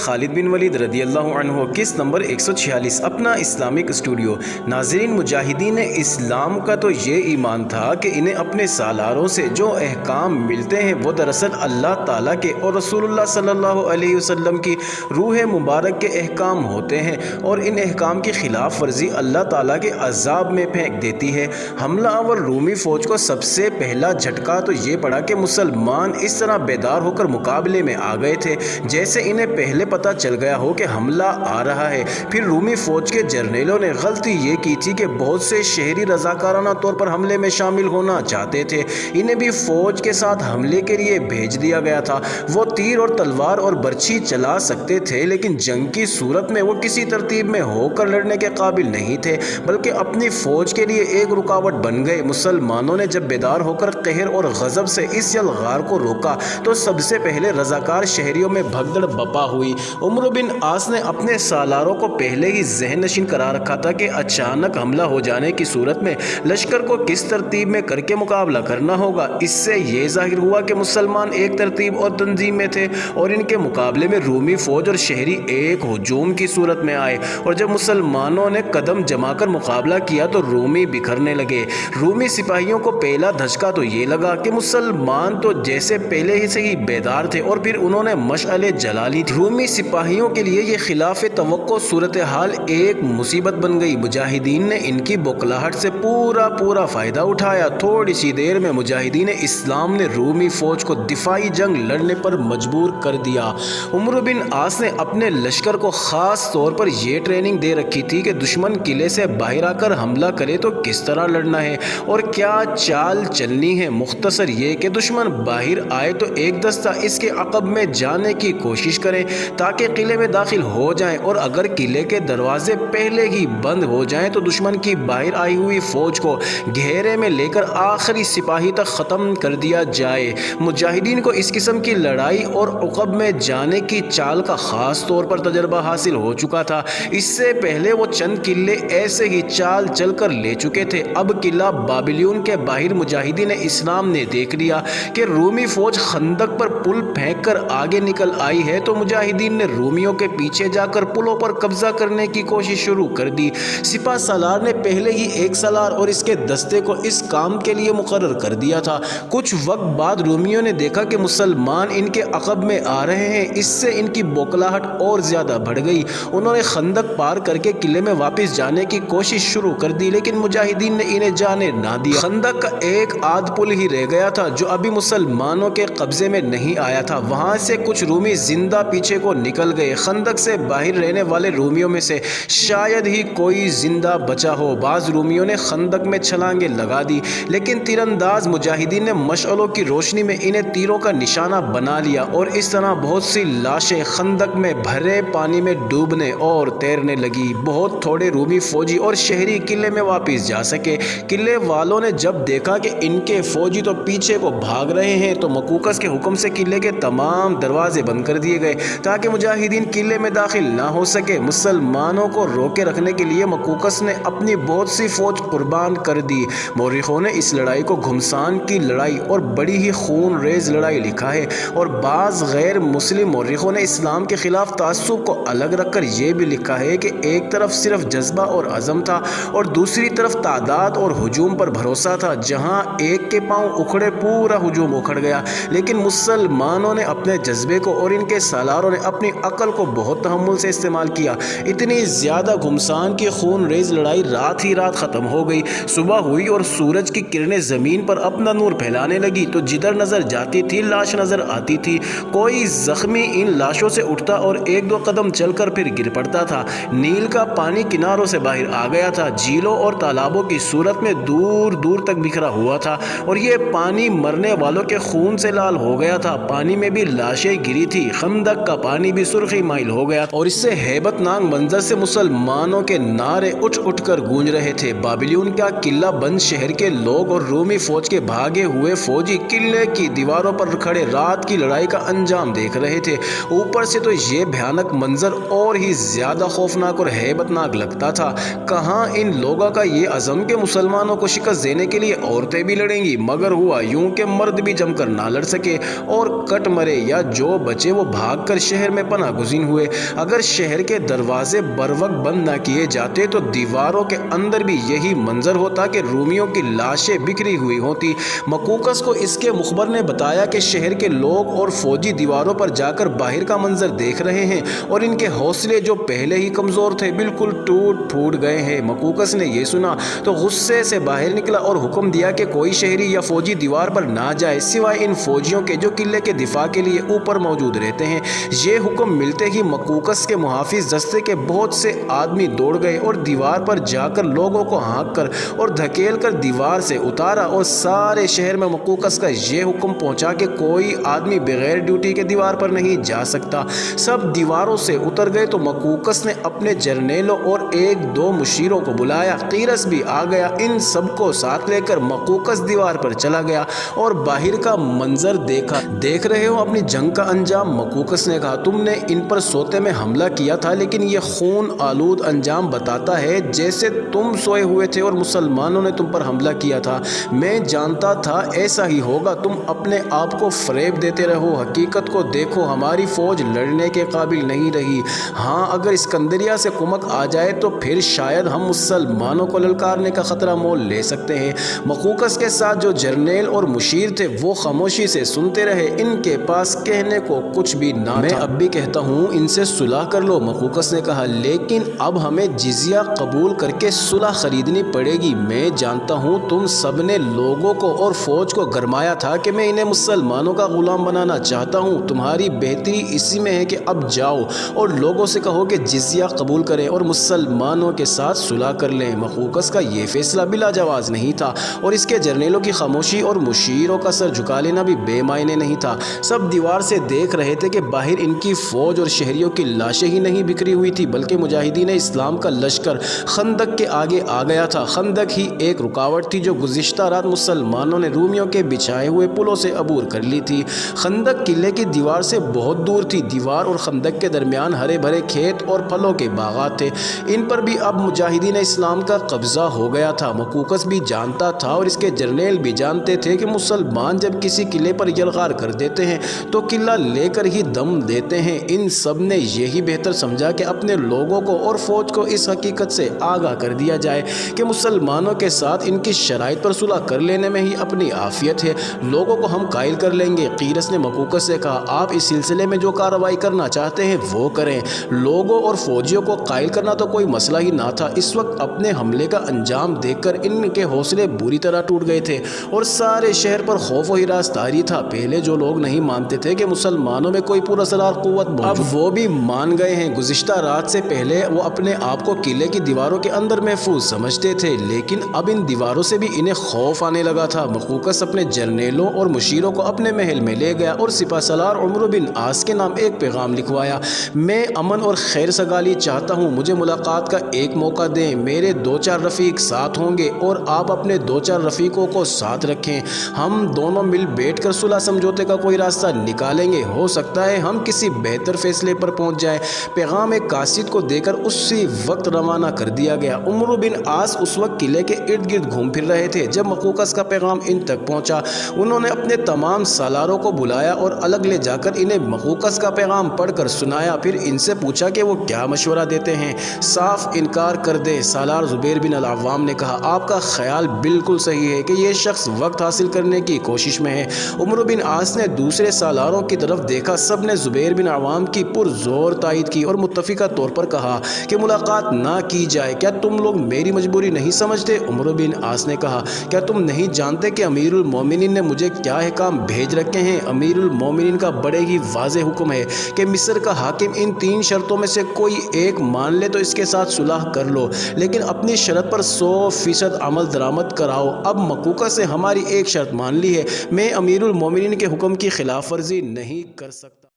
خالد بن ولید رضی اللہ عنہ قسط نمبر 146 اپنا اسلامک اسٹوڈیو۔ ناظرین، مجاہدین اسلام کا تو یہ ایمان تھا کہ انہیں اپنے سالاروں سے جو احکام ملتے ہیں وہ دراصل اللہ تعالیٰ کے اور رسول اللہ صلی اللہ علیہ وسلم کی روح مبارک کے احکام ہوتے ہیں، اور ان احکام کی خلاف ورزی اللہ تعالیٰ کے عذاب میں پھینک دیتی ہے۔ حملہ آور رومی فوج کو سب سے پہلا جھٹکا تو یہ پڑا کہ مسلمان اس طرح بیدار ہو کر مقابلے میں آ گئے تھے جیسے انہیں پہلے پتہ چل گیا ہو کہ حملہ آ رہا ہے۔ پھر رومی فوج کے جرنیلوں نے غلطی یہ کی تھی کہ بہت سے شہری رضاکارانہ طور پر حملے میں شامل ہونا چاہتے تھے، انہیں بھی فوج کے ساتھ حملے کے لیے بھیج دیا گیا تھا۔ وہ تیر اور تلوار اور برچھی چلا سکتے تھے، لیکن جنگ کی صورت میں وہ کسی ترتیب میں ہو کر لڑنے کے قابل نہیں تھے، بلکہ اپنی فوج کے لیے ایک رکاوٹ بن گئے۔ مسلمانوں نے جب بیدار ہو کر قہر اور غضب سے اس یلغار کو روکا تو سب سے پہلے رضاکار شہریوں میں بھگدڑ بپا ہوئی۔ عمرو بن عاص نے اپنے سالاروں کو پہلے ہی ذہن نشین کرا رکھا تھا کہ اچانک حملہ ہو جانے کی صورت میں لشکر کو کس ترتیب میں کر کے مقابلہ کرنا ہوگا۔ اس سے یہ ظاہر ہوا کہ مسلمان ایک ترتیب اور تنظیم میں تھے، اور ان کے مقابلے میں رومی فوج اور شہری ایک ہجوم کی صورت میں آئے، اور جب مسلمانوں نے قدم جما کر مقابلہ کیا تو رومی بکھرنے لگے۔ رومی سپاہیوں کو پہلا دھچکا تو یہ لگا کہ مسلمان تو جیسے پہلے ہی سے ہی بیدار تھے، اور پھر انہوں نے مشعلیں جلا لی تھی۔ رومی سپاہیوں کے لیے یہ خلاف توقع صورتحال ایک مصیبت بن گئی۔ مجاہدین نے ان کی بوکھلاہٹ سے پورا فائدہ اٹھایا۔ تھوڑی سی دیر میں مجاہدین اسلام نے رومی فوج کو دفاعی جنگ لڑنے پر مجبور کر دیا۔ عمرو بن عاص نے اپنے لشکر کو خاص طور پر یہ ٹریننگ دے رکھی تھی کہ دشمن قلعے سے باہر آ کر حملہ کرے تو کس طرح لڑنا ہے اور کیا چال چلنی ہے۔ مختصر یہ کہ دشمن باہر آئے تو ایک دستہ اس کے عقب میں جانے کی کوشش کریں تاکہ قلعے میں داخل ہو جائیں، اور اگر قلعے کے دروازے پہلے ہی بند ہو جائیں تو دشمن کی باہر آئی ہوئی فوج کو گھیرے میں لے کر آخری سپاہی تک ختم کر دیا جائے۔ مجاہدین کو اس قسم کی لڑائی اور عقب میں جانے کی چال کا خاص طور پر تجربہ حاصل ہو چکا تھا۔ اس سے پہلے وہ چند قلعے ایسے ہی چال چل کر لے چکے تھے۔ اب قلعہ بابلیون کے باہر مجاہدین اسلام نے دیکھ لیا کہ رومی فوج خندق پر پل پھینک کر آگے نکل آئی ہے، تو مجاہدین نے رومیوں کے پیچھے جا کر پلوں پر قبضہ کرنے کی کوشش شروع کر دی۔ سپہ سالار نے پہلے ہی ایک سالار اور اس کے دستے کو اس کام کے لیے مقرر کر دیا تھا۔ کچھ وقت بعد رومیوں نے دیکھا کہ مسلمان ان کے عقب میں آ رہے ہیں، اس سے ان کی بوکھلاہٹ اور زیادہ بڑھ گئی۔ انہوں نے خندق پار کر کے قلعے میں واپس جانے کی کوشش شروع کر دی، لیکن مجاہدین نے انہیں جانے نہ دیا۔ خندق کا ایک آدھ پل ہی رہ گیا تھا جو ابھی مسلمانوں کے قبضے میں نہیں آیا تھا۔ وہاں سے کچھ رومی زندہ پیچھے کو نکل گئے۔ خندق سے باہر رہنے والے رومیوں میں سے شاید ہی کوئی زندہ بچا ہو۔ بعض رومیوں نے خندق میں چھلانگیں لگا دی، لیکن تیر انداز مجاہدین نے مشعلوں کی روشنی میں انہیں تیروں کا نشانہ بنا لیا، اور اس طرح بہت سی لاشیں خندق میں بھرے پانی میں ڈوبنے اور تیرنے لگی۔ بہت تھوڑے رومی فوجی اور شہری قلعے میں واپس جا سکے۔ قلعے والوں نے جب دیکھا کہ ان کے فوجی تو پیچھے کو بھاگ رہے ہیں تو مقوقس کے حکم سے قلعے کے تمام دروازے بند کر دیے گئے تاکہ مجاہدین قلعے میں داخل نہ ہو سکے۔ مسلمانوں کو روکے رکھنے کے لیے مقوقس نے اپنی بہت سی فوج قربان کر دی۔ مورخوں نے اس لڑائی کو گھمسان کی لڑائی اور بڑی ہی خون ریز لڑائی لکھا ہے، اور بعض غیر مسلم مورخوں نے اسلام کے خلاف تعصب کو الگ رکھ کر یہ بھی لکھا ہے کہ ایک طرف صرف جذبہ اور عزم تھا اور دوسری طرف تعداد اور ہجوم پر بھروسہ تھا۔ جہاں ایک کے پاؤں اکھڑے پورا ہجوم اکھڑ گیا، لیکن مسلمانوں نے اپنے جذبے کو اور ان کے سالاروں نے اپنی عقل کو بہت تحمل سے استعمال کیا۔ اتنی زیادہ گھمسان کی خون ریز لڑائی رات ہی رات ختم ہو گئی۔ صبح ہوئی اور سورج کی کرنیں زمین پر اپنا نور پھیلانے لگی تو جدھر نظر جاتی تھی لاش نظر آتی تھی۔ کوئی زخمی ان لاشوں سے اٹھتا اور ایک دو قدم چل کر پھر گر پڑتا تھا۔ نیل کا پانی کناروں سے باہر آ گیا تھا، جھیلوں اور تالابوں کی صورت میں دور دور تک بکھرا ہوا تھا، اور یہ پانی مرنے والوں کے خون سے لال ہو گیا تھا۔ پانی میں بھی لاشیں گری تھی۔ خندق کا پانی بھی سرخی مائل ہو گیا، اور اس سے ہیبت ناک منظر سے مسلمانوں کے نعرے اٹھ کر گونج رہے تھے۔ بابلیون کا قلعہ بند شہر کے لوگ اور رومی فوج کے بھاگے ہوئے فوجی قلعے کی دیواروں پر کھڑے رات کی لڑائی کا انجام دیکھ رہے تھے۔ اوپر سے تو یہ بھیانک منظر اور ہی زیادہ خوفناک اور ہیبت ناک لگتا تھا۔ کہاں ان لوگوں کا یہ عزم کہ مسلمانوں کو شکست دینے کے لیے عورتیں بھی لڑیں گی، مگر ہوا یوں کہ مرد بھی جم کر نہ لڑ سکے اور کٹ مرے، یا جو بچے وہ بھاگ کر شہر میں پناہ گزین ہوئے۔ اگر شہر کے دروازے بروقت بند نہ کیے جاتے تو دیواروں کے اندر بھی یہی منظر ہوتا کہ رومیوں کی لاشیں بکھری ہوئی ہوتی۔ مقوقس کو اس کے مخبر نے بتایا کہ شہر کے لوگ اور فوجی دیواروں پر جا کر باہر کا منظر دیکھ رہے ہیں اور ان کے حوصلے جو پہلے ہی کمزور تھے بالکل ٹوٹ پھوٹ گئے ہیں۔ مقوقس نے یہ سنا تو غصے سے باہر نکلا اور حکم دیا کہ کوئی شہری یا فوجی دیوار پر نہ جائے سوائے ان فوجیوں کے جو قلعے کے دفاع کے لیے اوپر موجود رہتے ہیں۔ یہ حکم ملتے ہی مقوقس کے محافظ دستے کے بہت سے آدمی دوڑ گئے اور دیوار پر جا کر لوگوں کو ہانک کر اور دھکیل کر دیوار سے اتارا اور سارے شہر میں مقوقس کا یہ حکم پہنچا کہ کوئی آدمی بغیر ڈیوٹی کے دیوار پر نہیں جا سکتا۔ سب دیواروں سے اتر گئے تو مقوقس نے اپنے جرنیلوں اور ایک دو مشیروں کو بلایا۔ قیرس بھی آ گیا۔ ان سب کو ساتھ لے کر مقوقس دیوار پر چلا گیا اور باہر کا منظر دیکھا۔ دیکھ رہے ہو اپنی جنگ کا انجام؟ مقوقس نے کہا تم نے ان پر سوتے میں حملہ کیا تھا لیکن یہ خون آلود انجام بتاتا ہے جیسے تم سوئے ہوئے تھے اور مسلمانوں نے تم پر حملہ کیا تھا۔ میں جانتا تھا ایسا ہی ہوگا۔ تم اپنے آپ کو فریب دیتے رہو۔ حقیقت کو دیکھو، ہماری فوج لڑنے کے قابل نہیں رہی۔ ہاں اگر اسکندریہ سے کمک آ جائے تو پھر شاید ہم مسلمانوں کو للکارنے کا خطرہ مول لے سکتے ہیں۔ مقوقس کے ساتھ جو جرنیل اور مشیر تھے وہ خاموشی سے سنتے رہے۔ ان کے پاس کہنے کو کچھ بھی نہ تھا۔ میں اب بھی کہتا ہوں ان سے صلح کر لو، مقوقس نے کہا، لیکن اب ہمیں جزیہ قبول کر کے صلح خریدنی پڑے گی۔ میں جانتا ہوں تم سب نے لوگوں کو اور فوج کو گرمایا تھا کہ میں انہیں مسلمانوں کا غلام بنانا چاہتا ہوں۔ تمہاری بہتری اسی میں ہے کہ اب جاؤ اور لوگوں سے کہو کہ جزیہ قبول کریں اور مسلمانوں کے ساتھ صلح کر لیں۔ مقوقس کا یہ فیصلہ بلا جواز نہیں تھا اور اس کے جرنیلوں کی خاموشی اور مشیروں کا سر جھکا لینا بھی بے معنی نہیں تھا۔ سب دیوار سے دیکھ رہے تھے کہ باہر ان کی فوج اور شہریوں کی لاشیں ہی نہیں بکھری ہوئی تھی بلکہ مجاہدین اسلام کا لشکر خندق کے آگے آ گیا تھا۔ خندق ہی ایک رکاوٹ تھی جو گزشتہ رات مسلمانوں نے رومیوں کے بچھائے ہوئے پلوں سے عبور کر لی تھی۔ خندق قلعے کی دیوار سے بہت دور تھی۔ دیوار اور خندق کے درمیان ہرے بھرے کھیت اور پھلوں کے باغات تھے۔ ان پر بھی اب مجاہدین اسلام کا قبضہ ہو گیا تھا۔ مقوقس بھی جانتا تھا اور اس کے جرنیل بھی جانتے تھے کہ مسلمان جب کسی قلعے پر یلغار کر دیتے ہیں تو قلعہ لے کر ہی دم دیتے ہیں۔ ان سب نے یہی بہتر سمجھا کہ اپنے لوگوں کو اور فوج کو اس حقیقت سے آگاہ کر دیا جائے کہ مسلمانوں کے ساتھ ان کی شرائط پر صلح کر لینے میں ہی اپنی عافیت ہے۔ لوگوں کو ہم قائل کر لیں گے۔ قیرس نے مقوقس سے کہا آپ اس سلسلے میں جو کارروائی کرنا چاہتے ہیں وہ کریں۔ لوگوں اور فوجیوں کو قائل کرنا تو کوئی مسئلہ ہی نہ تھا۔ اس وقت اپنے حملے کا انجام دیکھ کر ان کے حوصلے بری طرح ٹوٹ گئے تھے اور سارے شہر پر خوف و ہراس طاری تھا۔ پہلے جو لوگ نہیں مانتے تھے کہ مسلمانوں میں کوئی پراسرار قوت موجود، اب وہ بھی مان گئے ہیں۔ گزشتہ رات سے پہلے وہ اپنے آپ کو قلعے کی دیواروں کے اندر محفوظ سمجھتے تھے لیکن اب ان دیواروں سے بھی انہیں خوف آنے لگا تھا۔ مقوقس اپنے جرنیلوں اور مشیروں کو اپنے محل میں لے گیا اور سپہ سالار عمرو بن عاص کے نام ایک پیغام لکھوایا۔ میں امن اور خیر سگالی چاہتا ہوں، مجھے ملاقات کا ایک موقع دیں۔ میرے 2-4 رفیق ساتھ ہوں گے اور آپ اپنے 2-4 رفیقوں کو ساتھ رکھیں۔ ہم دونوں مل بیٹھ کر صلح سمجھوتے کا کوئی راستہ نکالیں گے۔ ہو سکتا ہے ہم کسی بہتر فیصلے پر پہنچ جائیں۔ پیغام ایک قاصد کو دے کر اسی وقت روانہ کر دیا گیا۔ عمرو بن عاص اس وقت قلعے کے ارد گرد گھوم پھر رہے تھے۔ جب مقوقس کا پیغام ان تک پہنچا انہوں نے اپنے تمام سالاروں کو بلایا اور الگ لے جا کر انہیں مقوقس کا پیغام پڑھ کر سنایا۔ پھر ان سے پوچھا کہ وہ کیا مشورہ دیتے ہیں۔ صاف انکار کر دیں، سالار زبیر بن العوام نے کہا۔ آپ کا خیال بالکل صحیح ہے کہ یہ شخص وقت حاصل کرنے کی کوشش میں ہے۔ عمرو بن عاص نے دوسرے سالاروں کی طرف دیکھا۔ سب نے زبیر بن عوام کی پرزور تائید کی اور متفقہ طور پر کہا کہ ملاقات نہ کی جائے۔ کیا تم لوگ میری مجبوری نہیں سمجھتے؟ عمرو بن عاص نے کہا، کیا تم نہیں جانتے کہ امیر المومنین نے مجھے کیا احکام بھیج رکھے ہیں؟ امیر المومنین کا بڑے ہی واضح حکم ہے کہ مصر کا حاکم ان 3 شرطوں میں سے کوئی ایک مان لے تو اس کے ساتھ صلح کر لو، لیکن اپنی شرط پر 100% عمل درآمد کراؤ۔ اب مقوقس نے ہماری ایک شرط مان لی ہے، میں امیر المومنین کے حکم کی خلاف ورزی نہیں کر سکتا۔